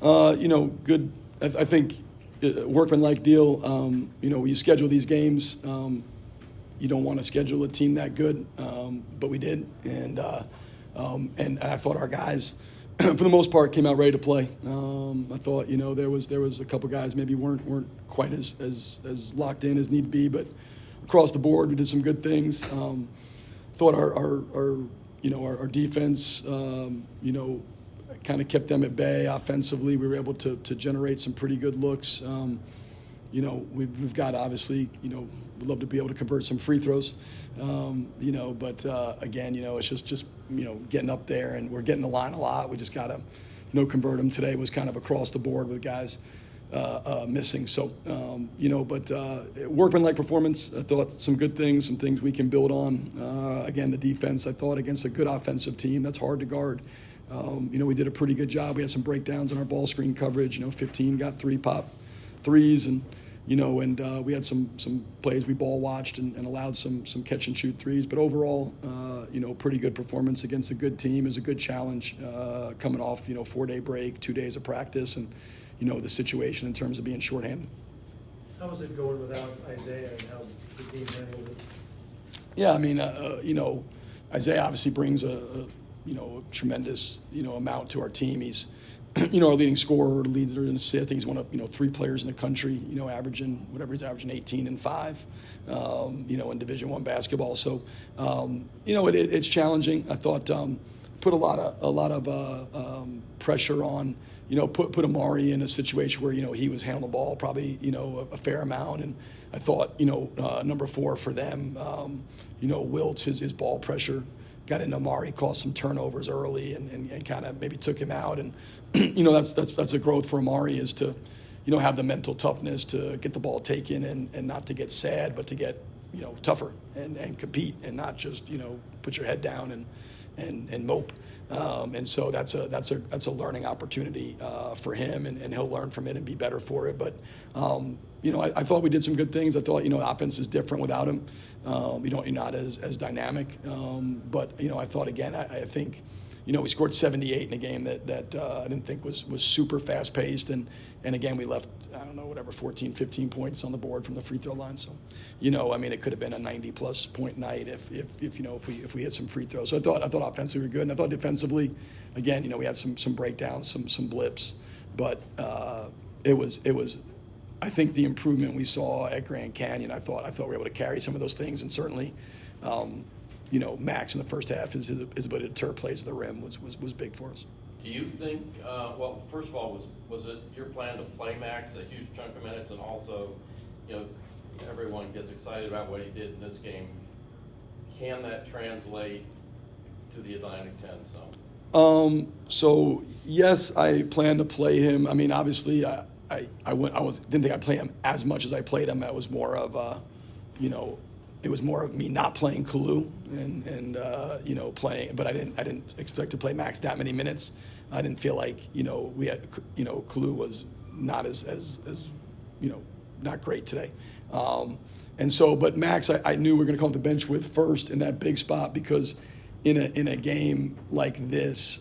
Good. I think workmanlike deal. When you schedule these games, you don't want to schedule a team that good, but we did, and I thought our guys, for the most part, came out ready to play. I thought there was a couple guys maybe weren't quite as locked in as need be, but across the board we did some good things. Thought our defense, kind of kept them at bay offensively. We were able to generate some pretty good looks. We've got obviously, we'd love to be able to convert some free throws, but again, it's just getting up there, and we're getting the line a lot. We just got to, convert them. Today was kind of across the board with guys missing. So, workmanlike performance. I thought some good things, some things we can build on. Again, the defense, I thought against a good offensive team, that's hard to guard. We did a pretty good job. We had some breakdowns in our ball screen coverage. 15 got 3 pop threes, and we had some plays we ball watched and allowed some catch and shoot threes. But overall, pretty good performance against a good team. It was a good challenge coming off 4-day break, 2 days of practice, and the situation in terms of being shorthanded. How was it going without Isaiah, and how the team handled it? Yeah, Isaiah obviously brings a tremendous amount to our team. He's our leading scorer, leader in assists. I think he's one of 3 players in the country, averaging 18 and 5, in Division I basketball. So, it's challenging. I thought put a lot of pressure on. Put Amari in a situation where he was handling the ball probably a fair amount, and I thought number 4 for them, Wiltz, his ball pressure got into Amari, caused some turnovers early, and kind of maybe took him out. And that's a growth for Amari, is to have the mental toughness to get the ball taken and not to get sad, but to get tougher and compete, and not just put your head down and mope. And so that's a learning opportunity for him, and he'll learn from it and be better for it. But I thought we did some good things. I thought offense is different without him. You're not as dynamic. But I thought again. I think we scored 78 in a game that I didn't think was super fast paced, and again we left 14, 15 points on the board from the free throw line. So it could have been a 90+ point night if we hit some free throws. So I thought offensively we were good, and I thought defensively, again, we had some breakdowns, some blips, but it was. I think the improvement we saw at Grand Canyon, I thought we were able to carry some of those things, and certainly, Max in the first half, his ability to deter plays at the rim was big for us. Do you think, first of all, was it your plan to play Max a huge chunk of minutes, and also, everyone gets excited about what he did in this game. Can that translate to the Atlantic 10 some? So yes, I plan to play him. I mean, obviously, didn't think I'd play him as much as I played him. That was more of it was more of me not playing Kalu and playing, but I didn't expect to play Max that many minutes. I didn't feel like we had Kalu was not as not great today. But Max, I knew we were going to come off the bench with first in that big spot, because in a game like this,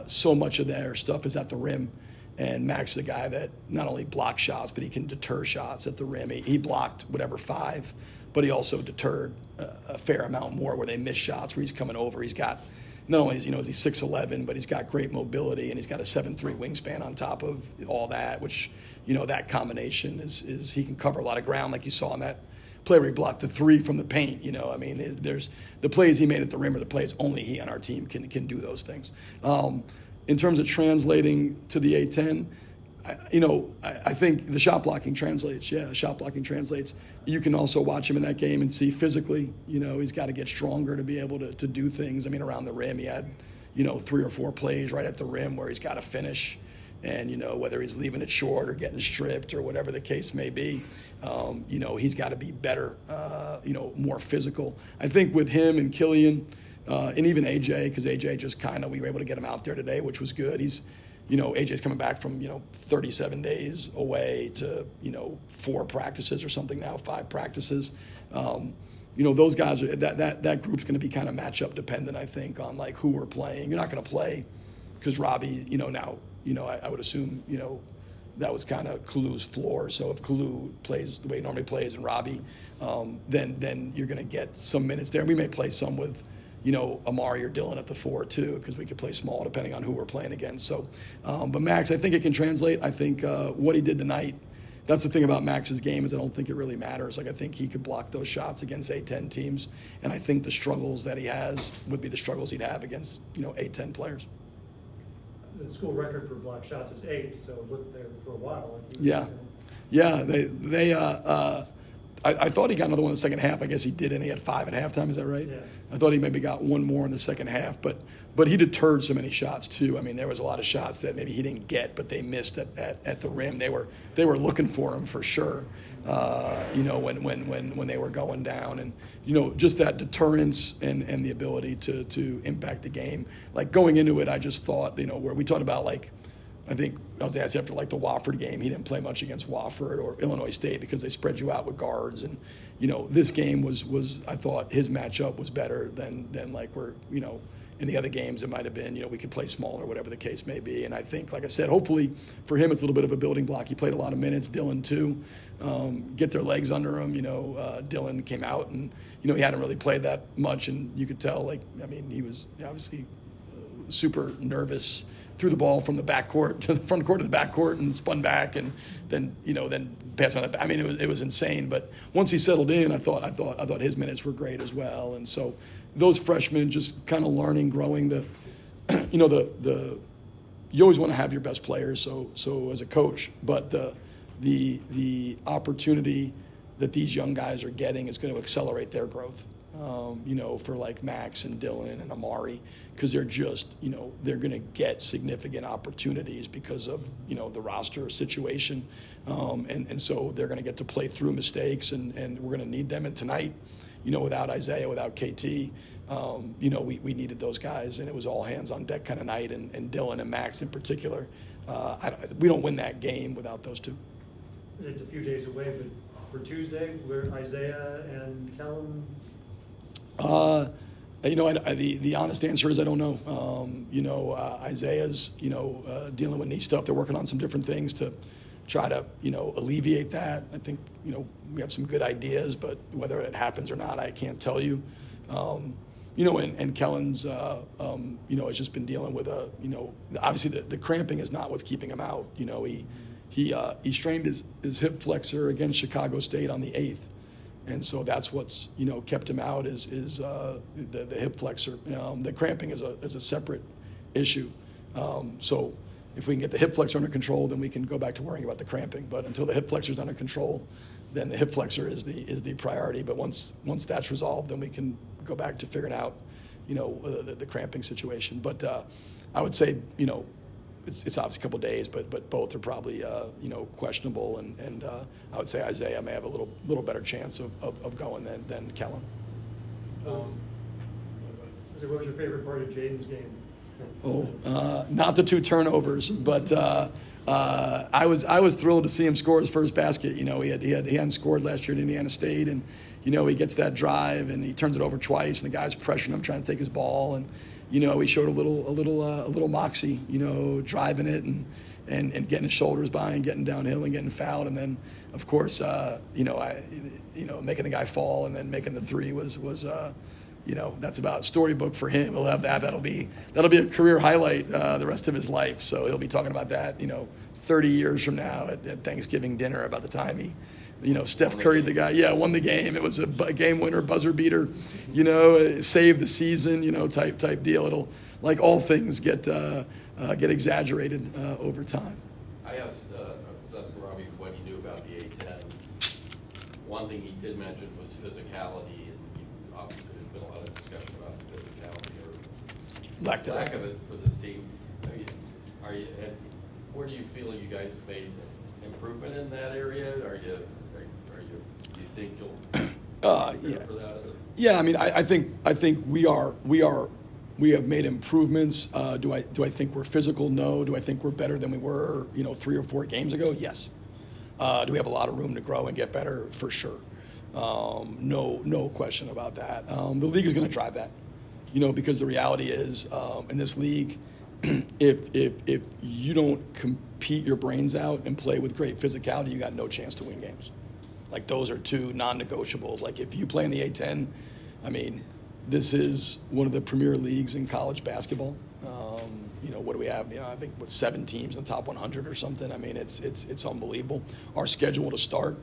so much of their stuff is at the rim. And Max is a guy that not only blocks shots, but he can deter shots at the rim. He blocked 5, but he also deterred a fair amount more where they miss shots, where he's coming over. He's got, not only is he 6'11", but he's got great mobility, and he's got a 7'3" wingspan on top of all that, which, that combination is he can cover a lot of ground, like you saw in that play where he blocked the 3 from the paint. There's the plays he made at the rim are the plays only he on our team can do those things. In terms of translating to the A10, I think the shot blocking translates. Yeah, shot blocking translates. You can also watch him in that game and see physically, he's got to get stronger to be able to do things. I mean, around the rim, he had, 3 or 4 plays right at the rim where he's got to finish. And, whether he's leaving it short or getting stripped or whatever the case may be, he's got to be better, more physical. I think with him and Killian, and even AJ, because AJ just we were able to get him out there today, which was good. He's, AJ's coming back from, 37 days away to, 4 practices or something now, 5 practices. Those guys, that group's going to be kind of matchup dependent, I think, on like who we're playing. You're not going to play because Robbie, now I would assume, that was kind of Kalu's floor. So if Kalu plays the way he normally plays and Robbie, then you're going to get some minutes there. We may play some with, Amari or Dylan at the 4 too, because we could play small depending on who we're playing against. So, but Max, I think it can translate. I think what he did tonight, that's the thing about Max's game is I don't think it really matters. Like I think he could block those shots against A10 teams, and I think the struggles that he has would be the struggles he'd have against, A10 players. The school record for block shots is 8, so it looked there for a while. Like he was, Yeah. I thought he got another one in the second half. I guess he did, and he had 5 at halftime. Is that right? Yeah. I thought he maybe got one more in the second half, but he deterred so many shots too. I mean, there was a lot of shots that maybe he didn't get, but they missed at the rim. They were looking for him for sure. When they were going down, and just that deterrence and the ability to impact the game. Like going into it, I just thought where we talked about like. I think I was asked after like the Wofford game, he didn't play much against Wofford or Illinois State because they spread you out with guards. And, this game was I thought his matchup was better than like we're, in the other games it might have been, we could play smaller, whatever the case may be. And I think, like I said, hopefully for him it's a little bit of a building block. He played a lot of minutes, Dylan too. Get their legs under him. Dylan came out and, he hadn't really played that much. And you could tell, he was obviously super nervous. Threw the ball from the backcourt to the front court to the backcourt and spun back and then passed on that. I mean, it was insane. But once he settled in, I thought his minutes were great as well. And so those freshmen just kind of learning, growing you always want to have your best players. So as a coach, but the opportunity that these young guys are getting is going to accelerate their growth. For like Max and Dylan and Amari, because they're just, they're going to get significant opportunities because of, the roster situation. And so they're going to get to play through mistakes, and we're going to need them. And tonight, without Isaiah, without KT, we needed those guys, and it was all hands on deck kind of night. And Dylan and Max in particular, we don't win that game without those two. It's a few days away, but for Tuesday, where Isaiah and Kellen. The honest answer is I don't know. Isaiah's, dealing with knee stuff. They're working on some different things to try to, alleviate that. I think, we have some good ideas, but whether it happens or not, I can't tell you. And Kellen's, has just been dealing with obviously the cramping is not what's keeping him out. He strained his hip flexor against Chicago State on the 8th. And so that's what's kept him out is the hip flexor. The cramping is a separate issue. So if we can get the hip flexor under control, then we can go back to worrying about the cramping. But until the hip flexor is under control, then the hip flexor is the priority. But once that's resolved, then we can go back to figuring out the cramping situation. But I would say it's obviously a couple of days, but both are probably questionable, and I would say Isaiah may have a little better chance of going than Kellen. What was your favorite part of Jaden's game? Not the 2 turnovers, but I was thrilled to see him score his first basket. He hadn't scored last year at Indiana State, and he gets that drive and he turns it over twice, and the guy's pressuring him, trying to take his ball, and he showed a little moxie, driving it and getting his shoulders by and getting downhill and getting fouled, and then of course making the guy fall and then making the 3 was that's about storybook for him. He'll have that. That'll be a career highlight the rest of his life. So he'll be talking about that 30 years from now at Thanksgiving dinner about the time he. Steph Curry, the guy, won the game. It was a game winner, buzzer beater, saved the season, type deal. It'll, like all things, get exaggerated over time. I was asking Robbie what he knew about the A10. One thing he did mention was physicality, and obviously there's been a lot of discussion about the physicality or lack of it for this team. Where do you feel you guys have made improvement in that area? Do you think you'll for that? Yeah, I think we have made improvements. Do I think we're physical? No. Do I think we're better than we were 3 or 4 games ago? Yes. Do we have a lot of room to grow and get better? For sure. No question about that. The league is going to drive that, because the reality is in this league, if you don't compete your brains out and play with great physicality, you got no chance to win games. Like, those are two non-negotiables. Like, if you play in the A-10, I mean, this is one of the premier leagues in college basketball. What do we have? I think 7 teams in the top 100 or something. I mean, it's unbelievable. Our schedule to start,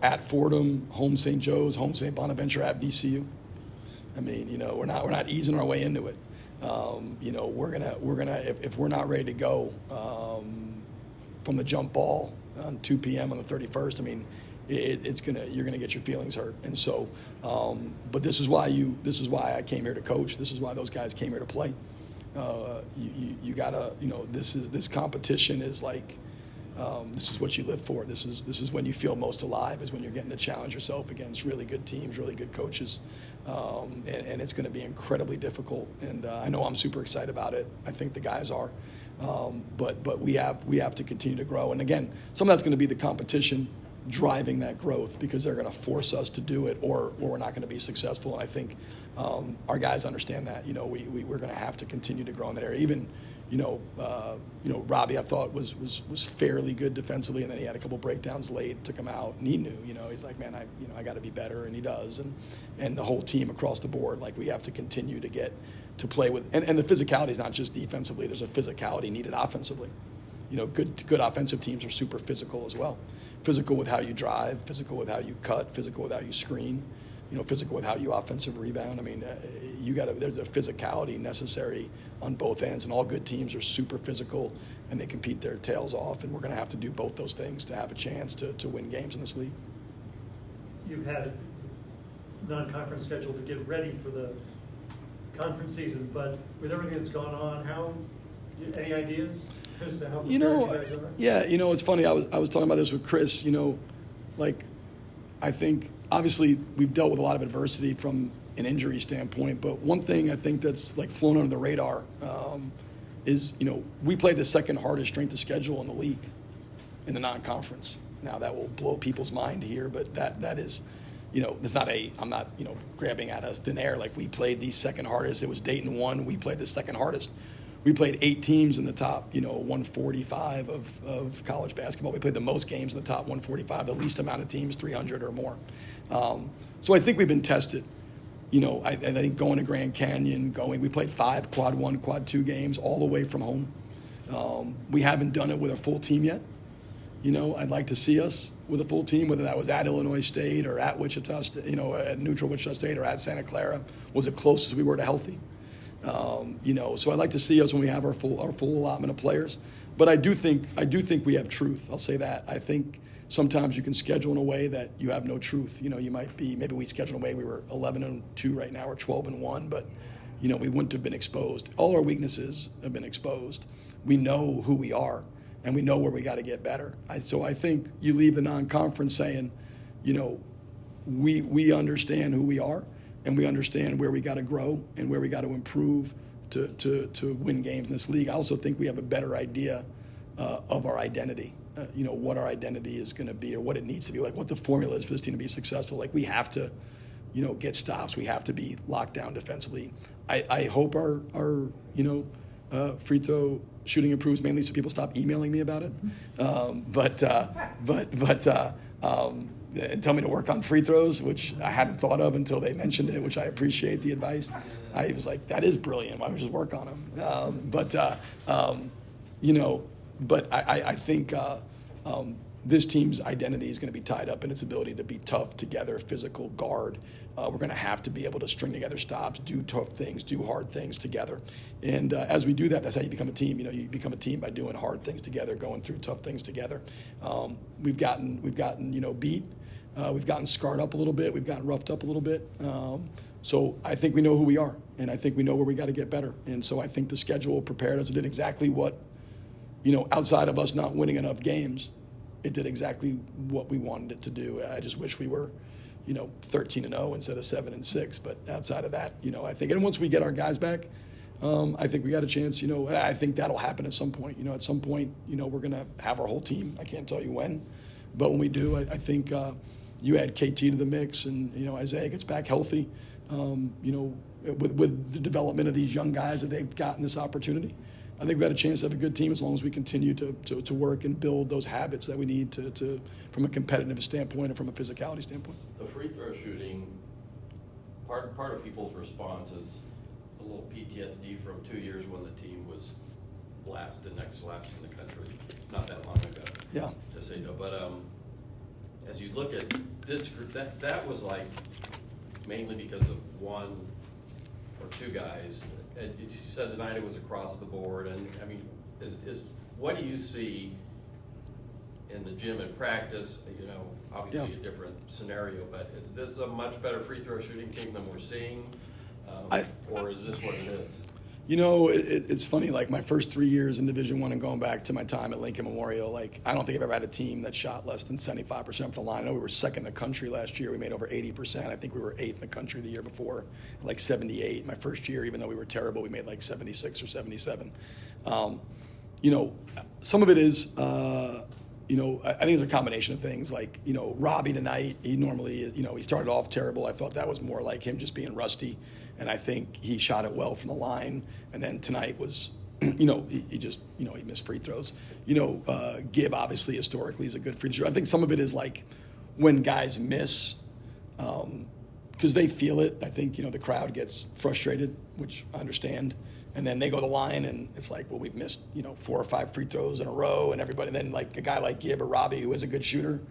at Fordham, home St. Joe's, home St. Bonaventure, at VCU. I mean, we're not easing our way into it. We're gonna if we're not ready to go from the jump ball on 2 p.m. on the 31st. I mean, you're gonna get your feelings hurt. And so, but this is why I came here to coach. This is why those guys came here to play. You gotta, this competition is like, this is what you live for. This is when you feel most alive, is when you're getting to challenge yourself against really good teams, really good coaches. And it's going to be incredibly difficult. And I know I'm super excited about it. I think the guys are. But we have to continue to grow. And again, some of that's going to be the competition driving that growth, because they're going to force us to do it, or we're not going to be successful. And I think our guys understand that. We're going to have to continue to grow in that area. Even Robbie, I thought was fairly good defensively, and then he had a couple breakdowns late, took him out, and he knew. He's like, man, I got to be better, and he does. And the whole team across the board, like, we have to continue to get to play with, and the physicality is not just defensively. There's a physicality needed offensively. Good offensive teams are super physical as well. Physical with how you drive, physical with how you cut, physical with how you screen, physical with how you offensive rebound. I mean, there's a physicality necessary on both ends, and all good teams are super physical, and they compete their tails off, and we're going to have to do both those things to have a chance to win games in this league. You've had a non-conference schedule to get ready for the conference season, but with everything that's gone on, any ideas as to how prepared you guys are? Yeah, it's funny. I was talking about this with Chris. I think obviously we've dealt with a lot of adversity from an injury standpoint, but one thing I think that's like flown under the radar is we played the second hardest strength of schedule in the league in the non-conference. Now that will blow people's mind here, but that is, it's not I'm not grabbing out of thin air. Like, we played the second hardest. It was Dayton 1. We played the second hardest. We played 8 teams in the top 145 of college basketball. We played the most games in the top 145, the least amount of teams, 300 or more. So I think we've been tested. I think going to Grand Canyon, we played 5 quad 1, quad 2 games all the way from home. We haven't done it with a full team yet. I'd like to see us with a full team, whether that was at Illinois State or at Wichita State, at neutral Wichita State, or at Santa Clara, was it close as we were to healthy. So I'd like to see us when we have our full allotment of players. But I do think we have truth. I'll say that. I think sometimes you can schedule in a way that you have no truth. You might be, maybe we schedule in a way we were 11-2 right now, or 12-1, but we wouldn't have been exposed. All our weaknesses have been exposed. We know who we are, and we know where we got to get better. So I think you leave the non-conference saying, we understand who we are, and we understand where we got to grow and where we got to improve to win games in this league. I also think we have a better idea of our identity, what our identity is going to be, or what it needs to be, like what the formula is for this team to be successful. Like, we have to, get stops. We have to be locked down defensively. I hope our free throw shooting improves, mainly so people stop emailing me about it. And tell me to work on free throws, which I hadn't thought of until they mentioned it, which I appreciate the advice. I was like, that is brilliant. Why don't we just work on them? But I think this team's identity is going to be tied up in its ability to be tough together, physical, guard. We're going to have to be able to string together stops, do tough things, do hard things together. And as we do that, that's how you become a team. You become a team by doing hard things together, going through tough things together. We've gotten beat. We've gotten scarred up a little bit. We've gotten roughed up a little bit. So I think we know who we are, and I think we know where we got to get better. And so I think the schedule prepared us. It did exactly what, outside of us not winning enough games, it did exactly what we wanted it to do. I just wish we were, 13-0 instead of 7-6. But outside of that, I think, and once we get our guys back, I think we got a chance. I think that'll happen at some point. At some point, we're going to have our whole team. I can't tell you when, but when we do, I think you add KT to the mix, and Isaiah gets back healthy. With the development of these young guys that they've gotten this opportunity, I think we've got a chance to have a good team as long as we continue to work and build those habits that we need to from a competitive standpoint and from a physicality standpoint. The free throw shooting, part of people's response is a little PTSD from 2 years when the team was next to last in the country, not that long ago. Yeah. Just so you know, but as you look at this group, that was like mainly because of one or two guys. And you said tonight it was across the board, and I mean, what do you see in the gym and practice? You know, obviously a different scenario, but is this a much better free throw shooting team than we're seeing, or is this what it is? You know, it's funny, like my first 3 years in Division I and going back to my time at Lincoln Memorial, like I don't think I've ever had a team that shot less than 75% from the line. I know we were second in the country last year. We made over 80%. I think we were 8th in the country the year before, like 78. My first year, even though we were terrible, we made like 76 or 77. You know, some of it is, you know, I think it's a combination of things. Like, you know, Robbie tonight, he normally, you know, he started off terrible. I thought that was more like him just being rusty. And I think he shot it well from the line. And then tonight was, you know, he just, you know, he missed free throws. You know, Gibb obviously historically is a good free throw shooter. I think some of it is like when guys miss, because they feel it. I think, you know, the crowd gets frustrated, which I understand. And then they go to the line and it's like, well, we've missed, you know, 4 or 5 free throws in a row. And everybody, then like a guy like Gibb or Robbie, who is a good shooter,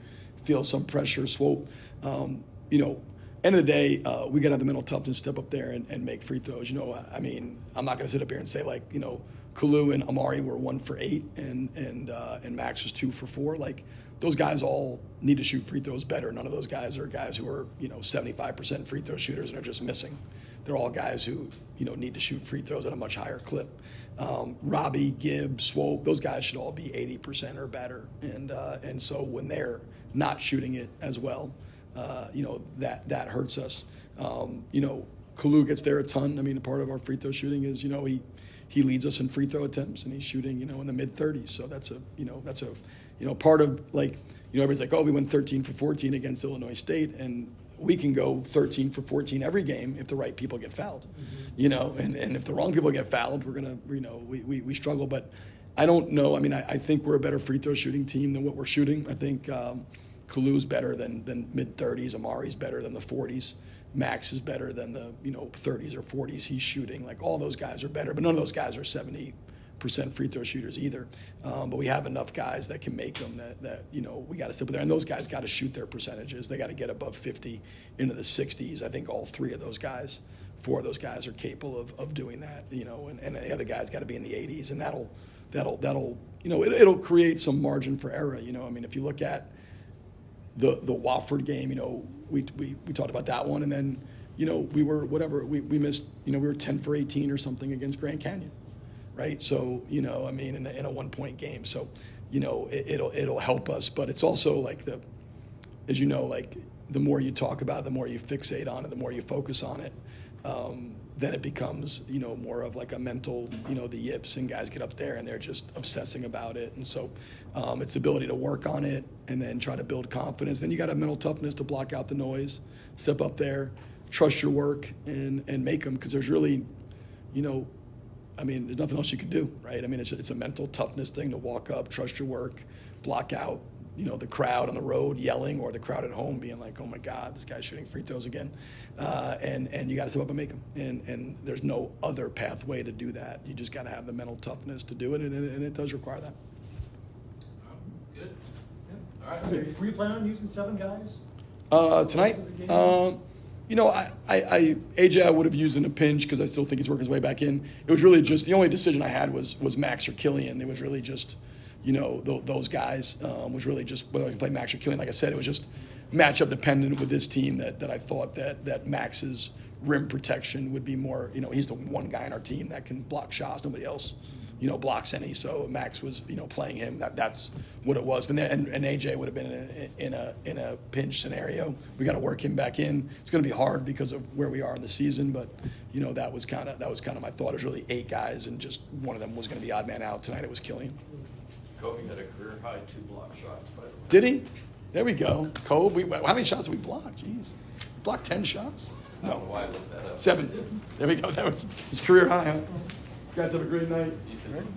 feels some pressure, swope. You know, end of the day, we got to have the mental toughness to step up there and make free throws. You know, I mean, I'm not going to sit up here and say like, you know, Kalu and Amari were 1 for 8 and Max was 2 for 4. Like those guys all need to shoot free throws better. None of those guys are guys who are, you know, 75% free throw shooters and are just missing. They're all guys who, you know, need to shoot free throws at a much higher clip. Robbie, Gibb, Swope, those guys should all be 80% or better. And so when they're not shooting it as well, you know, that hurts us. You know, Kalu gets there a ton. I mean, a part of our free throw shooting is, you know, he leads us in free throw attempts and he's shooting, you know, in the mid 30s. So that's a part of like, you know, everybody's like, oh, we went 13 for 14 against Illinois State, and we can go 13 for 14 every game if the right people get fouled, you know, and if the wrong people get fouled, we're gonna, you know, we struggle. But I don't know. I mean, I think we're a better free throw shooting team than what we're shooting. I think Kalu's better than mid 30s. Amari's better than the 40s. Max is better than the, you know, 30s or 40s he's shooting. Like all those guys are better, but none of those guys are 70% free throw shooters either. But we have enough guys that can make them that you know, we got to step there. And those guys got to shoot their percentages. They got to get above 50 into the 60s. I think all 4 of those guys are capable of doing that, you know, and the other guys got to be in the 80s, and that'll you know, it'll create some margin for error. You know, I mean, if you look at the Wofford game, you know, we talked about that one, and then, you know, we missed, you know, we were 10 for 18 or something against Grand Canyon, right? So, you know, I mean, in a 1-point game, so, you know, it'll help us, but it's also like as you know, like the more you talk about it, the more you fixate on it, the more you focus on it, then it becomes, you know, more of like a mental, you know, the yips, and guys get up there and they're just obsessing about it. And so it's the ability to work on it and then try to build confidence. Then you got a mental toughness to block out the noise, step up there, trust your work, and make them, because there's really, you know, I mean, there's nothing else you can do, right? I mean, it's a mental toughness thing to walk up, trust your work, block out, you know, the crowd on the road yelling, or the crowd at home being like, oh my God, this guy's shooting free throws again. And you got to step up and make them. And there's no other pathway to do that. You just got to have the mental toughness to do it, and it does require that. Good. Yeah. All right. Were you planning on using 7 guys? Tonight? You know, AJ I would have used in a pinch because I still think he's working his way back in. It was really just, the only decision I had was Max or Killian. It was really just, you know, those guys was really just whether I can play Max or Killian. Like I said, it was just matchup dependent with this team that I thought that Max's rim protection would be more, you know, he's the one guy in our team that can block shots. Nobody else, you know, blocks any. So Max was, you know, playing him. That's what it was. But then, and AJ would have been in a pinch scenario. We got to work him back in. It's going to be hard because of where we are in the season. But you know, that was kind of my thought. It was really 8 guys, and just one of them was going to be odd man out. Tonight it was Killian. Kobe had a career high 2 block shots, by the way. Did he? There we go. Kobe. How many shots did we block? Jeez, blocked 10 shots. I don't know why I looked that up. 7. There we go. That was his career high. Huh? guys have a great night. You can-